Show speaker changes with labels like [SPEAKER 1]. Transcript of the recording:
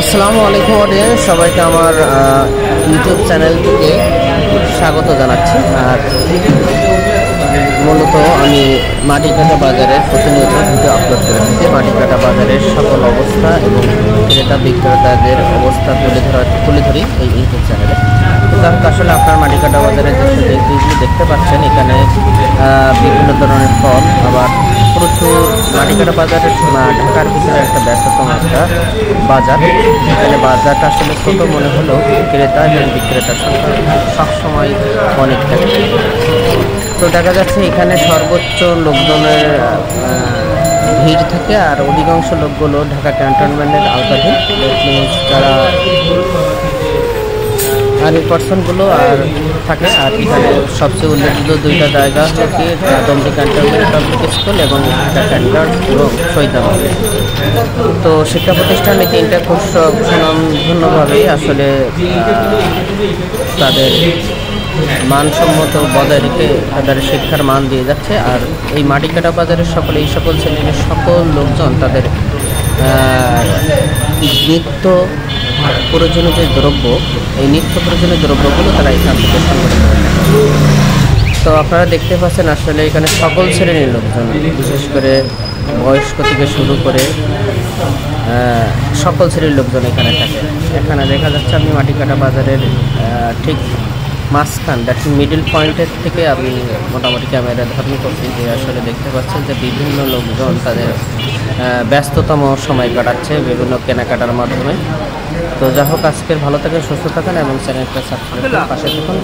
[SPEAKER 1] আসসালামু আলাইকুম অডিয়েন্স, সবাইকে আমার ইউটিউব চ্যানেল থেকে স্বাগত জানাচ্ছি। আর মূলত আমি মাটিকাটা বাজারের প্রতিনিয়ত ভিডিও আপলোড করে থাকি। মাটিকাটা বাজারের সকল অবস্থা এবং ক্রেতা বিক্রেতাদের অবস্থা তুলে ধরি এই ইউটিউব চ্যানেলে। যাক, আসলে আপনার মাটিকাটা বাজারের যে জিনিসগুলি দেখতে পাচ্ছেন, এখানে বিভিন্ন ধরনের ফল, আবার প্রচুর মাটিকাটা বাজারের ঢাকার ভিতরে একটা ব্যস্ততম একটা বাজার। এখানে বাজারটা আসলে ছোট মনে হলেও ক্রেতা এবং বিক্রেতার সংখ্যা সবসময় অনেক থাকে। তো দেখা যাচ্ছে এখানে সর্বোচ্চ লোকজনের ভিড় থাকে, আর অধিকাংশ লোকগুলো ঢাকা ক্যান্টনমেন্টের আওতাধীন। যারা আর্মি পার্সনগুলো আর থাকে। আর এখানে সবচেয়ে উল্লেখযোগ্য দুইটা জায়গা হচ্ছে কি দমদি ক্যান্টনমেন্ট পাবলিক স্কুল এবং ঢাকা গার্লস এবং শহীদ। তো শিক্ষা প্রতিষ্ঠানে তিনটা খুব সুনামধন্যভাবেই আসলে তাদের মানসম্মত বজায় রেখে তাদের শিক্ষার মান দিয়ে যাচ্ছে। আর এই মাটিকাটা বাজারের এই সকল শ্রেণীর সকল লোকজন তাদের নিত্য প্রয়োজনীয় যে দ্রব্য, এই নিত্য প্রয়োজনীয় দ্রব্যগুলো তারা এখান থেকে সংগ্রহ করে। তো আপনারা দেখতে পাচ্ছেন আসলে এখানে সকল শ্রেণীর লোকজন, বিশেষ করে বয়স্ক থেকে শুরু করে সকল শ্রেণীর লোকজন এখানে থাকে। এখানে দেখা যাচ্ছে আমি মাটিকাটা বাজারের ঠিক মাঝখান, মিডল পয়েন্টের থেকে আমি মোটামুটি ক্যামেরা ধারণ করছি, যে আসলে দেখতে পাচ্ছেন যে বিভিন্ন লোকজন তাদের ব্যস্ততম সময় কাটাচ্ছে বিভিন্ন কেনাকাটার মাধ্যমে। তো যাই হোক, আজকের ভালো থাকেন, সুস্থ থাকেন এবং চ্যানেলটা সাবস্ক্রাইব করে পাশে থাকুন।